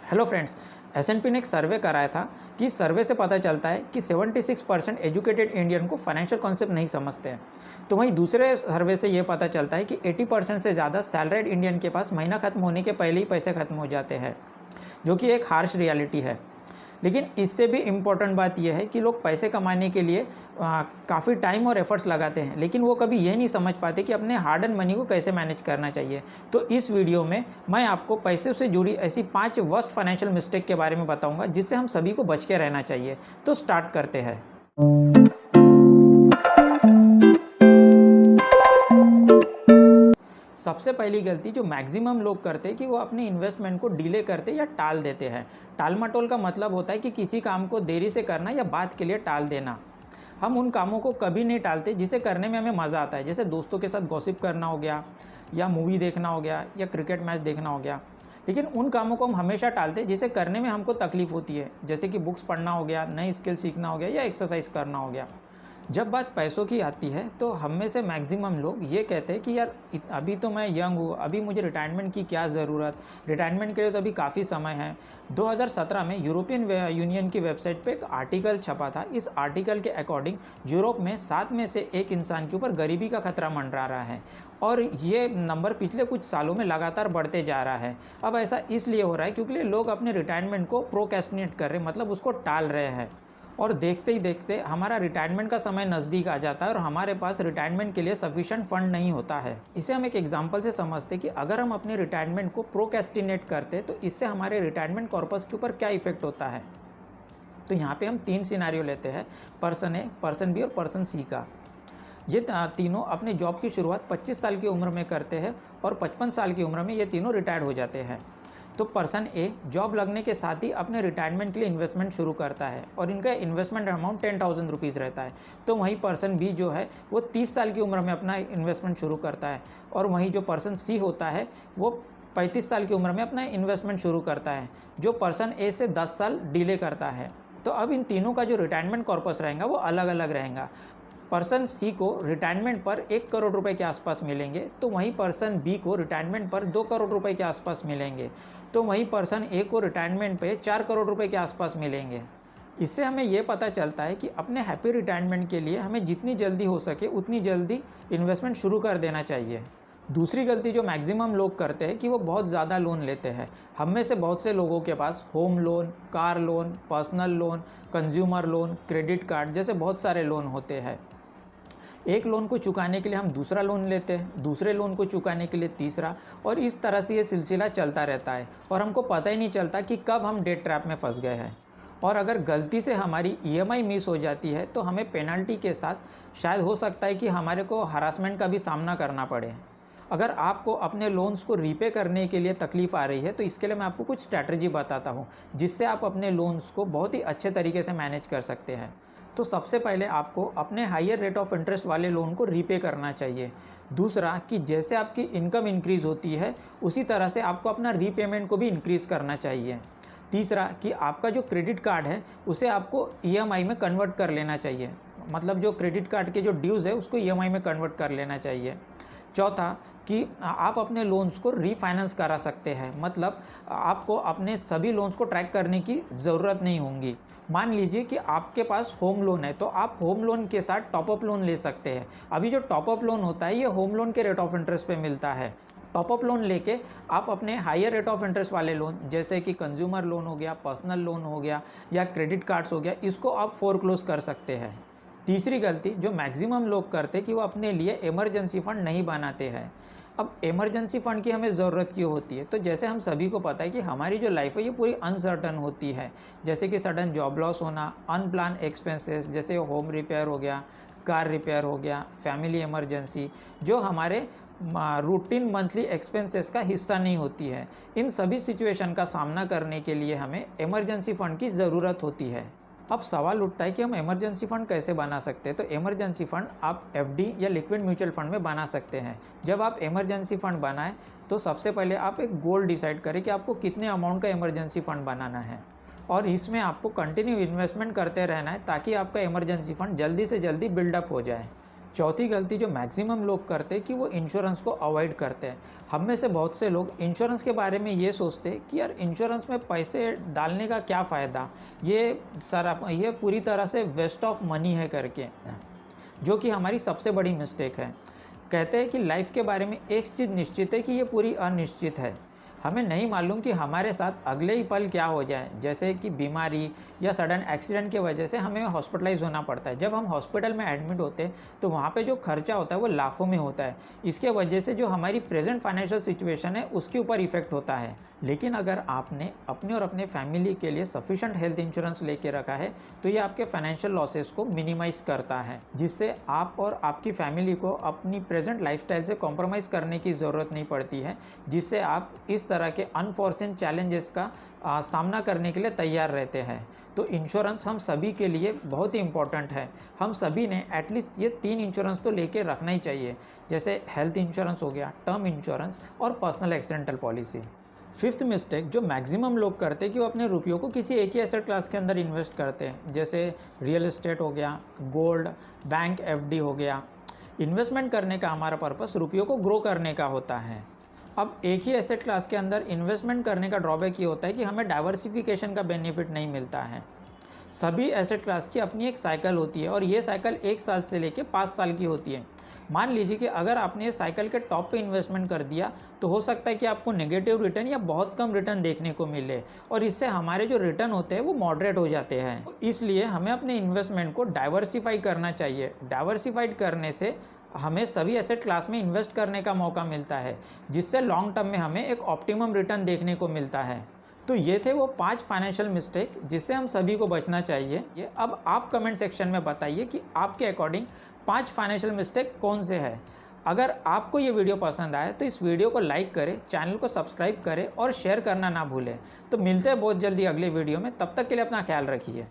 Hello friends. S&P ने एक सर्वे कराया था कि इस सर्वे से पता चलता है कि 76% एजुकेटेड इंडियन को फाइनेंशियल कॉन्सेप्ट नहीं समझते हैं। तो वहीं दूसरे सर्वे से ये पता चलता है कि 80% से ज़्यादा सैलरीड इंडियन के पास महीना खत्म होने के पहले ही पैसे खत्म हो जाते हैं, जो कि एक हार्श रियलिटी है। लेकिन इससे भी इम्पोर्टेंट बात यह है कि लोग पैसे कमाने के लिए काफ़ी टाइम और एफर्ट्स लगाते हैं, लेकिन वो कभी ये नहीं समझ पाते कि अपने हार्ड एंड मनी को कैसे मैनेज करना चाहिए। तो इस वीडियो में मैं आपको पैसे से जुड़ी ऐसी 5 वर्स्ट फाइनेंशियल मिस्टेक के बारे में बताऊंगा, जिससे हम सभी को बच के रहना चाहिए। तो स्टार्ट करते हैं। सबसे पहली गलती जो मैक्सिमम लोग करते हैं कि वो अपने इन्वेस्टमेंट को डिले करते या टाल देते हैं। टाल मटोल का मतलब होता है कि किसी काम को देरी से करना या बात के लिए टाल देना। हम उन कामों को कभी नहीं टालते जिसे करने में हमें मज़ा आता है, जैसे दोस्तों के साथ गॉसिप करना हो गया, या मूवी देखना हो गया, या क्रिकेट मैच देखना हो गया। लेकिन उन कामों को हम हमेशा टालते हैं जिसे करने में हमको तकलीफ होती है, जैसे कि बुक्स पढ़ना हो गया, नई स्किल सीखना हो गया, या एक्सरसाइज करना हो गया। जब बात पैसों की आती है तो हम में से मैक्सिमम लोग ये कहते हैं कि यार अभी तो मैं यंग हूँ, अभी मुझे रिटायरमेंट की क्या ज़रूरत, रिटायरमेंट के लिए तो अभी काफ़ी समय है। 2017 में यूरोपियन यूनियन की वेबसाइट पे एक आर्टिकल छपा था। इस आर्टिकल के अकॉर्डिंग यूरोप में 7 में से 1 इंसान के ऊपर गरीबी का खतरा मंडरा रहा है, और ये नंबर पिछले कुछ सालों में लगातार बढ़ते जा रहा है। अब ऐसा इसलिए हो रहा है क्योंकि लोग अपने रिटायरमेंट को प्रोक्रेस्टिनेट कर रहे हैं, मतलब उसको टाल रहे हैं, और देखते ही देखते हमारा रिटायरमेंट का समय नज़दीक आ जाता है और हमारे पास रिटायरमेंट के लिए सफिशिएंट फंड नहीं होता है। इसे हम एक एग्जांपल से समझते हैं कि अगर हम अपने रिटायरमेंट को प्रोक्रेस्टिनेट करते तो इससे हमारे रिटायरमेंट कॉर्पस के ऊपर क्या इफेक्ट होता है। तो यहाँ पे हम 3 सिनेरियो लेते हैं, पर्सन ए, पर्सन बी और पर्सन सी का। ये तीनों अपने जॉब की शुरुआत 25 साल की उम्र में करते हैं और 55 साल की उम्र में ये तीनों रिटायर्ड हो जाते हैं। तो पर्सन ए जॉब लगने के साथ ही अपने रिटायरमेंट के लिए इन्वेस्टमेंट शुरू करता है, और इनका इन्वेस्टमेंट अमाउंट 10,000 रुपीज़ रहता है। तो वहीं पर्सन बी जो है वो 30 साल की उम्र में अपना इन्वेस्टमेंट शुरू करता है, और वहीं जो पर्सन सी होता है वो 35 साल की उम्र में अपना इन्वेस्टमेंट शुरू करता है, जो पर्सन ए से 10 साल डिले करता है। तो अब इन तीनों का जो रिटायरमेंट कॉर्पस रहेगा वो अलग अलग रहेगा। पर्सन सी को रिटायरमेंट पर 1 करोड़ रुपए के आसपास मिलेंगे, तो वहीं पर्सन बी को रिटायरमेंट पर 2 करोड़ रुपए के आसपास मिलेंगे, तो वहीं पर्सन ए को रिटायरमेंट पे 4 करोड़ रुपए के आसपास मिलेंगे। इससे हमें ये पता चलता है कि अपने हैप्पी रिटायरमेंट के लिए हमें जितनी जल्दी हो सके उतनी जल्दी इन्वेस्टमेंट शुरू कर देना चाहिए। दूसरी गलती जो मैक्सिमम लोग करते हैं कि वो बहुत ज़्यादा लोन लेते हैं। हम में से बहुत से लोगों के पास home loan, car loan, personal loan, consumer loan, credit card जैसे बहुत सारे लोन होते हैं। एक लोन को चुकाने के लिए हम दूसरा लोन लेते हैं, दूसरे लोन को चुकाने के लिए तीसरा, और इस तरह से ये सिलसिला चलता रहता है, और हमको पता ही नहीं चलता कि कब हम डेट ट्रैप में फंस गए हैं। और अगर गलती से हमारी ईएमआई मिस हो जाती है तो हमें पेनल्टी के साथ शायद हो सकता है कि हमारे को हरासमेंट का भी सामना करना पड़े। अगर आपको अपने लोन्स को रीपे करने के लिए तकलीफ आ रही है तो इसके लिए मैं आपको कुछ स्ट्रैटेजी बताता हूँ, जिससे आप अपने लोन्स को बहुत ही अच्छे तरीके से मैनेज कर सकते हैं। तो सबसे पहले आपको अपने हायर रेट ऑफ इंटरेस्ट वाले लोन को रीपे करना चाहिए। दूसरा कि जैसे आपकी इनकम इंक्रीज़ होती है उसी तरह से आपको अपना रीपेमेंट को भी इंक्रीज़ करना चाहिए। तीसरा कि आपका जो क्रेडिट कार्ड है उसे आपको ईएमआई में कन्वर्ट कर लेना चाहिए, मतलब जो क्रेडिट कार्ड के जो ड्यूज़ है उसको ईएमआई में कन्वर्ट कर लेना चाहिए। चौथा कि आप अपने लोन्स को रीफाइनेंस करा सकते हैं, मतलब आपको अपने सभी लोन्स को ट्रैक करने की ज़रूरत नहीं होगी। मान लीजिए कि आपके पास होम लोन है तो आप होम लोन के साथ टॉपअप लोन ले सकते हैं। अभी जो टॉपअप लोन होता है ये होम लोन के रेट ऑफ इंटरेस्ट पे मिलता है। टॉपअप लोन लेके आप अपने हायर रेट ऑफ इंटरेस्ट वाले लोन जैसे कि कंज्यूमर लोन हो गया, पर्सनल लोन हो गया, या क्रेडिट कार्ड्स हो गया, इसको आप फोरक्लोज कर सकते हैं। तीसरी गलती जो मैक्सिमम लोग करते कि वो अपने लिए इमरजेंसी फंड नहीं बनाते हैं। अब इमरजेंसी फ़ंड की हमें ज़रूरत क्यों होती है? तो जैसे हम सभी को पता है कि हमारी जो लाइफ है ये पूरी अनसर्टन होती है, जैसे कि सडन जॉब लॉस होना, अनप्लान एक्सपेंसेस जैसे होम रिपेयर हो गया, कार रिपेयर हो गया, फैमिली इमरजेंसी, जो हमारे रूटीन मंथली एक्सपेंसेस का हिस्सा नहीं होती है। इन सभी सिचुएशन का सामना करने के लिए हमें इमरजेंसी फ़ंड की ज़रूरत होती है। अब सवाल उठता है कि हम इमरजेंसी फ़ंड कैसे बना सकते हैं। तो इमरजेंसी फ़ंड आप एफडी या लिक्विड म्यूचुअल फंड में बना सकते हैं। जब आप इमरजेंसी फ़ंड बनाएं तो सबसे पहले आप एक गोल डिसाइड करें कि आपको कितने अमाउंट का इमरजेंसी फ़ंड बनाना है, और इसमें आपको कंटिन्यू इन्वेस्टमेंट करते रहना है ताकि आपका इमरजेंसी फ़ंड जल्दी से जल्दी बिल्डअप हो जाए। चौथी गलती जो मैक्सिमम लोग करते हैं कि वो इंश्योरेंस को अवॉइड करते हैं। हम में से बहुत से लोग इंश्योरेंस के बारे में ये सोचते हैं कि यार इंश्योरेंस में पैसे डालने का क्या फ़ायदा, ये पूरी तरह से वेस्ट ऑफ मनी है करके, जो कि हमारी सबसे बड़ी मिस्टेक है। कहते हैं कि लाइफ के बारे में एक चीज़ निश्चित है कि ये पूरी अनिश्चित है। हमें नहीं मालूम कि हमारे साथ अगले ही पल क्या हो जाए, जैसे कि बीमारी या सडन एक्सीडेंट की वजह से हमें हॉस्पिटलाइज होना पड़ता है। जब हम हॉस्पिटल में एडमिट होते हैं तो वहाँ पे जो खर्चा होता है वो लाखों में होता है। इसके वजह से जो हमारी प्रेजेंट फाइनेंशियल सिचुएशन है उसके ऊपर इफेक्ट होता है। लेकिन अगर आपने अपने और अपने फैमिली के लिए सफिशेंट हेल्थ इंश्योरेंस लेके रखा है तो ये आपके फाइनेंशियल लॉसेस को मिनिमाइज करता है, जिससे आप और आपकी फैमिली को अपनी प्रेजेंट लाइफस्टाइल से कॉम्प्रोमाइज़ करने की ज़रूरत नहीं पड़ती है, जिससे आप इस तरह के अनफॉर्चुन चैलेंजेस का सामना करने के लिए तैयार रहते हैं। तो इंश्योरेंस हम सभी के लिए बहुत ही इंपॉर्टेंट है। हम सभी ने एटलीस्ट ये 3 इंश्योरेंस तो लेके रखना ही चाहिए, जैसे हेल्थ इंश्योरेंस हो गया, टर्म इंश्योरेंस और personal accidental policy. Fifth mistake जो मैक्सिमम लोग करते हैं कि वो अपने रुपयों को किसी एक ही एसेट क्लास के अंदर इन्वेस्ट करते हैं, जैसे रियल एस्टेट हो गया, गोल्ड, बैंक एफडी हो गया। इन्वेस्टमेंट करने का हमारा पर्पस रुपयों को ग्रो करने का होता है। अब एक ही एसेट क्लास के अंदर इन्वेस्टमेंट करने का ड्रॉबैक ये होता है कि हमें डाइवर्सिफिकेशन का बेनिफिट नहीं मिलता है। सभी एसेट क्लास की अपनी एक साइकिल होती है और ये साइकिल 1 साल से लेकर 5 साल की होती है। मान लीजिए कि अगर आपने साइकिल के टॉप पे इन्वेस्टमेंट कर दिया तो हो सकता है कि आपको नेगेटिव रिटर्न या बहुत कम रिटर्न देखने को मिले, और इससे हमारे जो रिटर्न होते हैं वो मॉडरेट हो जाते हैं। इसलिए हमें अपने इन्वेस्टमेंट को डाइवर्सिफाई करना चाहिए। डाइवर्सिफाइड करने से हमें सभी एसेट क्लास में इन्वेस्ट करने का मौका मिलता है, जिससे लॉन्ग टर्म में हमें एक ऑप्टिमम रिटर्न देखने को मिलता है। तो ये थे वो 5 फाइनेंशियल मिस्टेक जिससे हम सभी को बचना चाहिए। अब आप कमेंट सेक्शन में बताइए कि आपके अकॉर्डिंग 5 फाइनेंशियल मिस्टेक कौन से हैं। अगर आपको ये वीडियो पसंद आए तो इस वीडियो को लाइक करें, चैनल को सब्सक्राइब करें और शेयर करना ना भूलें। तो मिलते हैं बहुत जल्दी अगले वीडियो में, तब तक के लिए अपना ख्याल रखिए।